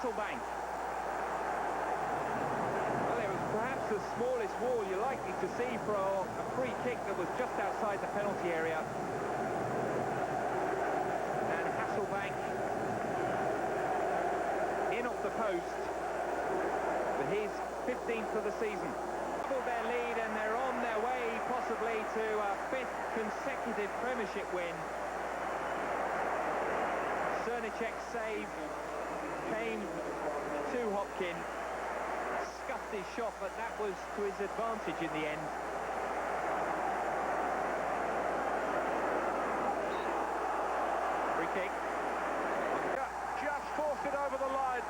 Hasselbank. Well, it was perhaps the smallest wall you're likely to see for a free kick that was just outside the penalty area. And Hasselbank in off the post for his 15th of the season. Doubled their lead and they're on their way possibly to a 5th consecutive Premiership win. Cernicek's save came to Hopkin, scuffed his shot, but that was to his advantage in the end. Free kick. Just forced it over the line.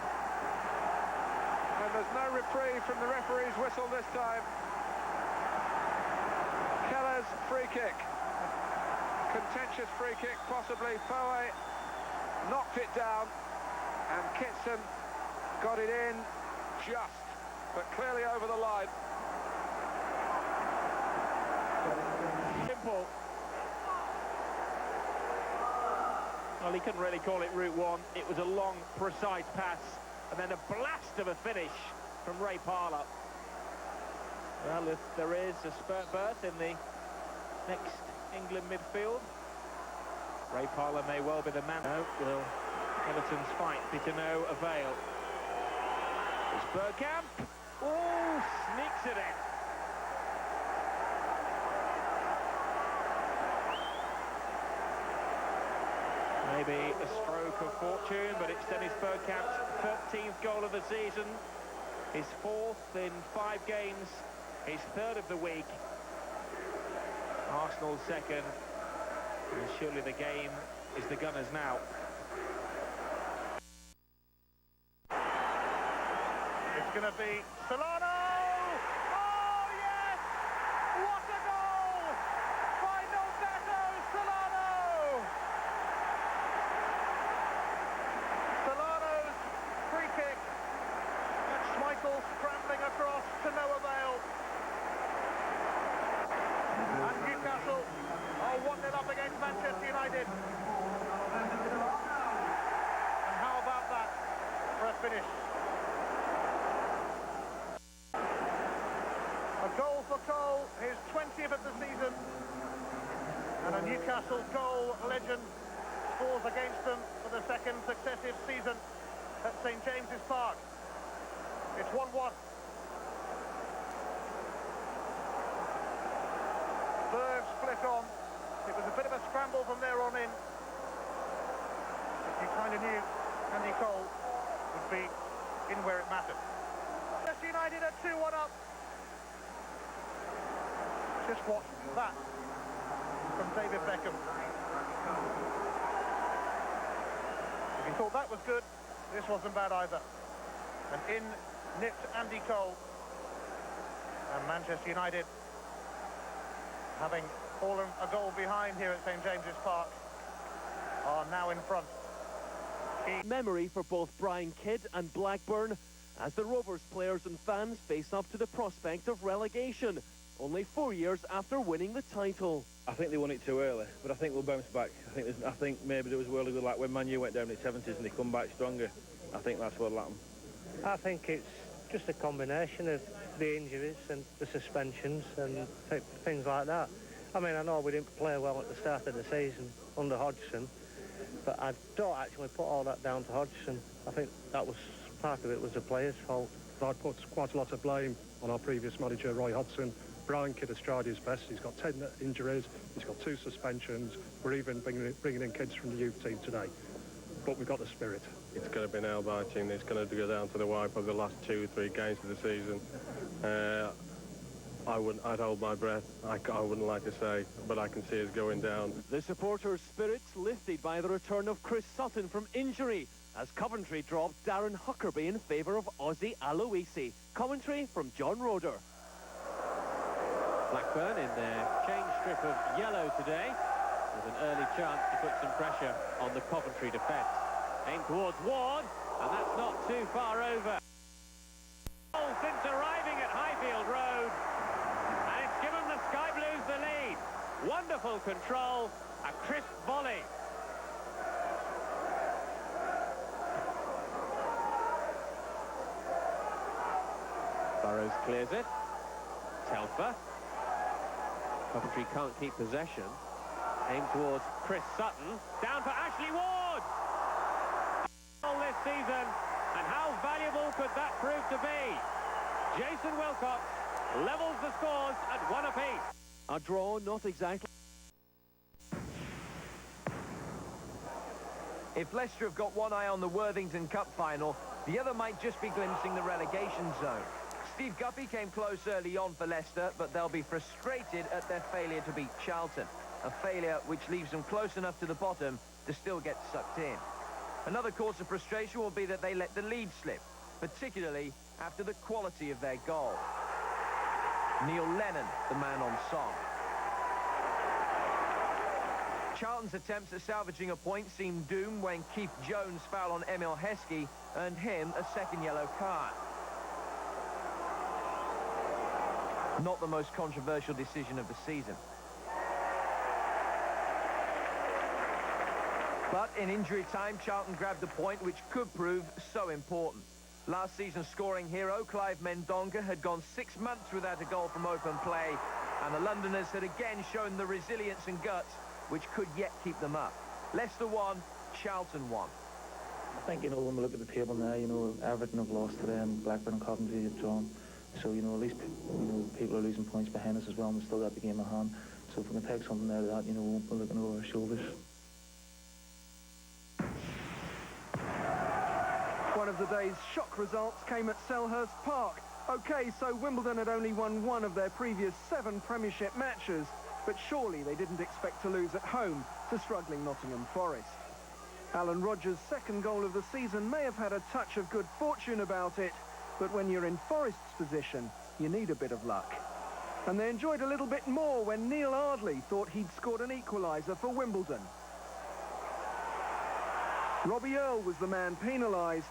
And there's no reprieve from the referee's whistle this time. Keller's free kick. Contentious free kick, possibly. Foe knocked it down, and Kitson got it in just, but clearly over the line. Simple. Well, he couldn't really call it route one. It was a long, precise pass, and then a blast of a finish from Ray Parlour. Well, if there is a spurt berth in the next England midfield, Ray Parlour may well be the man. No, will Everton's fight be to no avail? It's Bergkamp. Oh, sneaks it in. Maybe a stroke of fortune, but it's Dennis Bergkamp's 13th goal of the season. His 4th in 5 games. His 3rd of the week. Arsenal's 2nd. And surely the game is the Gunners now. It's going to be Solano! Oh, yes! What a goal! By Norberto Solano! Solano's free kick. And Schmeichel scrambling across to no avail. And Newcastle are 1-0 up against Manchester United. And how about that for a finish? A goal for Cole, his 20th of the season. And a Newcastle goal legend scores against them for the 2nd successive season at St James's Park. It's 1-1. Berg split on. It was a bit of a scramble from there on in. But you kind of knew Andy Cole would be in where it mattered. Manchester United are 2-1 up. Just watch that from David Beckham. If you thought that was good, this wasn't bad either. And in nipped Andy Cole. And Manchester United, having fallen a goal behind here at St James's Park, are now in front. Memory for both Brian Kidd and Blackburn as the Rovers players and fans face up to the prospect of relegation, only 4 years after winning the title. I think they won it too early, but I think we'll bounce back. I think maybe there was worldly good, like when Man U went down in the 70s and they come back stronger. I think that's what'll happen. I think it's just a combination of the injuries and the suspensions and things like that. I mean, I know we didn't play well at the start of the season under Hodgson, but I don't actually put all that down to Hodgson. I think that was part of it was the players' fault. I'd put quite a lot of blame on our previous manager, Roy Hodgson. Brian Kidd has tried his best. He's got 10 injuries, he's got 2 suspensions. We're even bringing in kids from the youth team today. But we've got the spirit. It's going to be nail-biting. It's going to go down to the wire for the last 2 or 3 games of the season. I'd hold my breath. I wouldn't like to say, but I can see us going down. The supporters' spirits lifted by the return of Chris Sutton from injury as Coventry dropped Darren Huckerby in favour of Ozzy Aloisi. Commentary from John Roeder. Blackburn in their change strip of yellow today with an early chance to put some pressure on the Coventry defence. Aimed towards Ward, and that's not too far over. Since arriving at Highfield Road, and it's given the Sky Blues the lead. Wonderful control, a crisp volley. Burrows clears it. Telfer. Coventry can't keep possession. Aim towards Chris Sutton. Down for Ashley Ward! All this season, and how valuable could that prove to be? Jason Wilcox levels the scores at 1 apiece. A draw, not exactly. If Leicester have got one eye on the Worthington Cup final, the other might just be glimpsing the relegation zone. Steve Guppy came close early on for Leicester, but they'll be frustrated at their failure to beat Charlton, a failure which leaves them close enough to the bottom to still get sucked in. Another cause of frustration will be that they let the lead slip, particularly after the quality of their goal. Neil Lennon, the man on song. Charlton's attempts at salvaging a point seemed doomed when Keith Jones' foul on Emil Heskey earned him a second yellow card. Not the most controversial decision of the season. But in injury time, Charlton grabbed a point which could prove so important. Last season's scoring hero, Clive Mendonca, had gone 6 months without a goal from open play, and the Londoners had again shown the resilience and guts which could yet keep them up. Leicester won, Charlton won. I think, when we look at the table now, Everton have lost today and Blackburn and Coventry have drawn. So, at least, people are losing points behind us as well, and we've still got the game at hand. So if we can take something out of that, we won't be looking over our shoulders. One of the day's shock results came at Selhurst Park. OK, so Wimbledon had only won 1 of their previous 7 Premiership matches, but surely they didn't expect to lose at home to struggling Nottingham Forest. Alan Rodgers' second goal of the season may have had a touch of good fortune about it, but when you're in Forest's position, you need a bit of luck. And they enjoyed a little bit more when Neil Ardley thought he'd scored an equaliser for Wimbledon. Robbie Earle was the man penalised,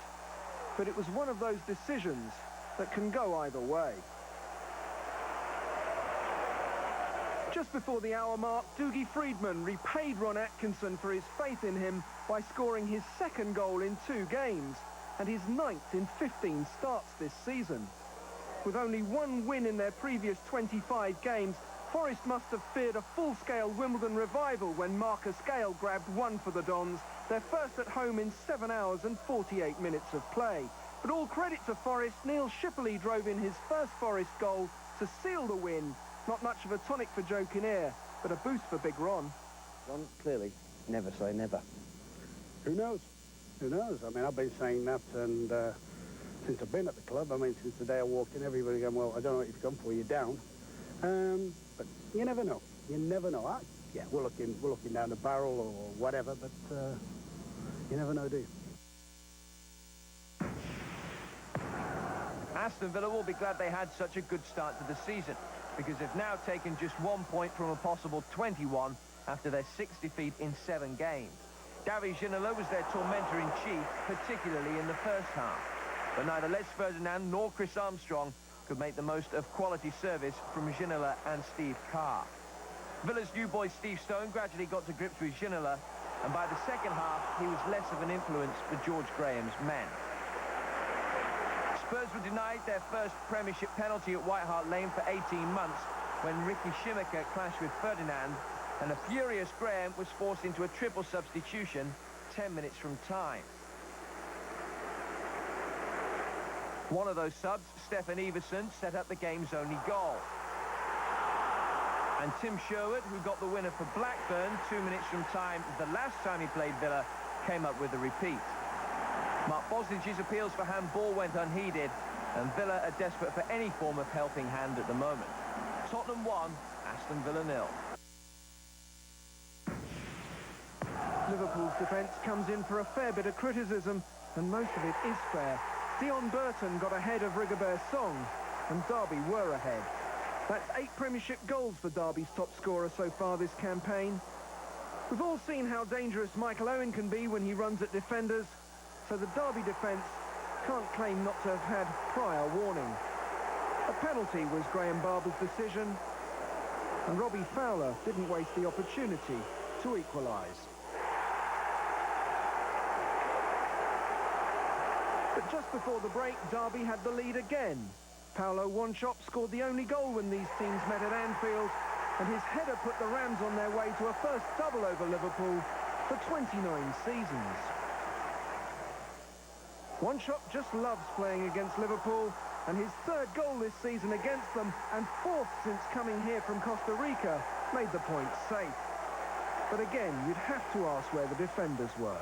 but it was one of those decisions that can go either way. Just before the hour mark, Dougie Freedman repaid Ron Atkinson for his faith in him by scoring his second goal in 2 games and his 9th in 15 starts this season. With only 1 win in their previous 25 games, Forest must have feared a full-scale Wimbledon revival when Marcus Gale grabbed 1 for the Dons, their first at home in 7 hours and 48 minutes of play. But all credit to Forest, Neil Shipley drove in his first Forest goal to seal the win. Not much of a tonic for Joe Kinnear, but a boost for Big Ron. Ron, clearly, never say never. Who knows? Who knows? I mean, I've been saying that, and since I've been at the club, I mean, since the day I walked in, everybody going, well, I don't know what you've come for, you're down. But you never know. You never know. Yeah, we're looking down the barrel or whatever, but you never know, do you? Aston Villa will be glad they had such a good start to the season, because they've now taken just 1 point from a possible 21 after their 6 defeat in 7 games. Gary Ginola was their tormentor-in-chief, particularly in the first half. But neither Les Ferdinand nor Chris Armstrong could make the most of quality service from Ginola and Steve Carr. Villa's new boy Steve Stone gradually got to grips with Ginola, and by the second half he was less of an influence for George Graham's men. Spurs were denied their first Premiership penalty at White Hart Lane for 18 months when Ricky Schumacher clashed with Ferdinand, and a furious Graham was forced into a triple substitution 10 minutes from time. One of those subs, Stefan Everson, set up the game's only goal. And Tim Sherwood, who got the winner for Blackburn 2 minutes from time the last time he played Villa, came up with a repeat. Mark Bosnich's appeals for handball went unheeded, and Villa are desperate for any form of helping hand at the moment. Tottenham 1, Aston Villa 0. Liverpool's defence comes in for a fair bit of criticism, and most of it is fair. Dion Burton got ahead of Rigobert Song, and Derby were ahead. That's 8 Premiership goals for Derby's top scorer so far this campaign. We've all seen how dangerous Michael Owen can be when he runs at defenders, so the Derby defence can't claim not to have had prior warning. A penalty was Graham Barber's decision, and Robbie Fowler didn't waste the opportunity to equalise. But just before the break, Derby had the lead again. Paulo Wanchop scored the only goal when these teams met at Anfield, and his header put the Rams on their way to a first double over Liverpool for 29 seasons. Wanchop just loves playing against Liverpool, and his third goal this season against them, and fourth since coming here from Costa Rica, made the point safe. But again, you'd have to ask where the defenders were.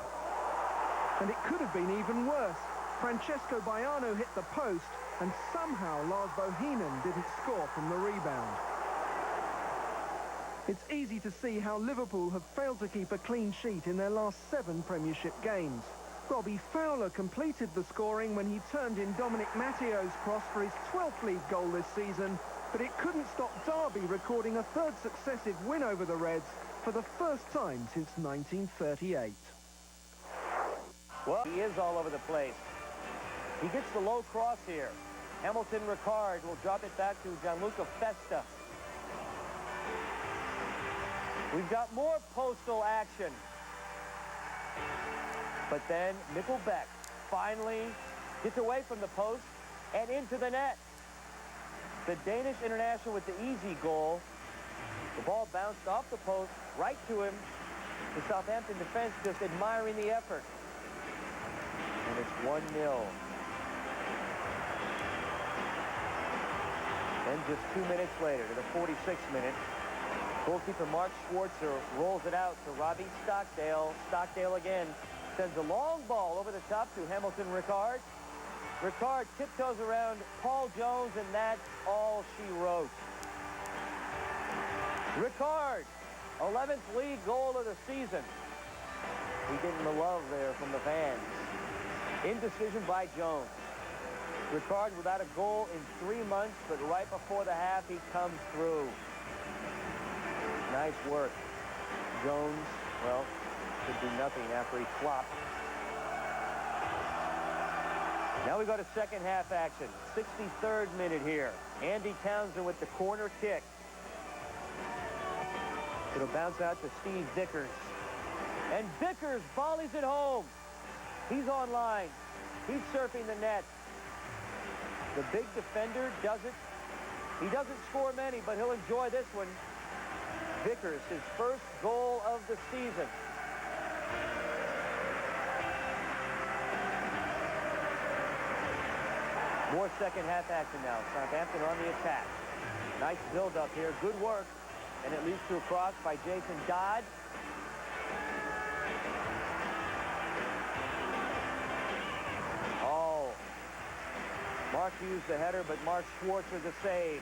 And it could have been even worse. Francesco Baiano hit the post, and somehow Lars Bohinen didn't score from the rebound. It's easy to see how Liverpool have failed to keep a clean sheet in their last 7 Premiership games. Robbie Fowler completed the scoring when he turned in Dominic Matteo's cross for his 12th league goal this season, but it couldn't stop Derby recording a third successive win over the Reds for the first time since 1938. Well, he is all over the place. He gets the low cross here. Hamilton Ricard will drop it back to Gianluca Festa. We've got more postal action. But then Nickelbeck finally gets away from the post and into the net. The Danish international with the easy goal. The ball bounced off the post right to him. The Southampton defense just admiring the effort. And it's 1-0. Then just 2 minutes later, to the 46th minute, goalkeeper Mark Schwarzer rolls it out to Robbie Stockdale. Stockdale again sends a long ball over the top to Hamilton Ricard. Ricard tiptoes around Paul Jones, and that's all she wrote. Ricard, 11th league goal of the season. He getting the love there from the fans. Indecision by Jones. Ricard without a goal in 3 months, but right before the half, he comes through. Nice work. Jones, well, could do nothing after he flopped. Now we go to second half action. 63rd minute here. Andy Townsend with the corner kick. It'll bounce out to Steve Vickers. And Vickers volleys it home. He's online. He's surfing the net. The big defender does it. He doesn't score many, but he'll enjoy this one. Vickers, his first goal of the season. More second half action now. Southampton on the attack. Nice build-up here. Good work. And it leads to a cross by Jason Dodd. Oh. Mark Hughes the header, but Mark Schwarzer the save.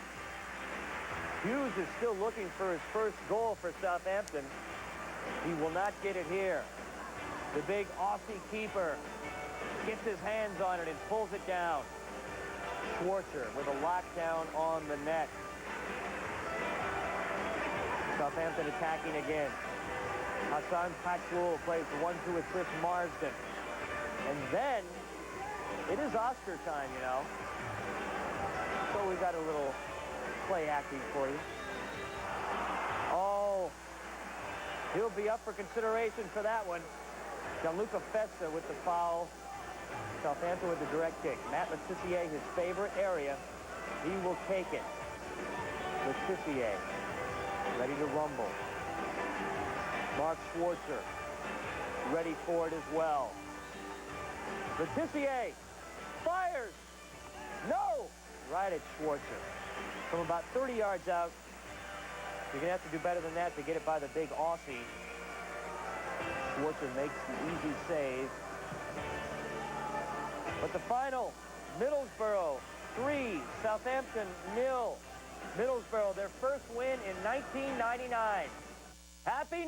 Hughes is still looking for his first goal for Southampton. He will not get it here. The big Aussie keeper gets his hands on it and pulls it down. Schwarzer with a lockdown on the net. Southampton attacking again. Hassan Patchul plays 1-2 with Chris Marsden. And then it is Oscar time, you know. So we got a little play acting for you. Oh, he'll be up for consideration for that one. Gianluca Festa with the foul. Southampton with the direct kick. Matt Letitia, his favorite area. He will take it. Letitia ready to rumble. Mark Schwarzer ready for it as well. Letitia fires. No! Right at Schwarzer. From about 30 yards out. You're going to have to do better than that to get it by the big Aussie. Schwarzer makes the easy save. But the final, Middlesbrough 3, Southampton 0. Middlesbrough, their first win in 1999. Happy New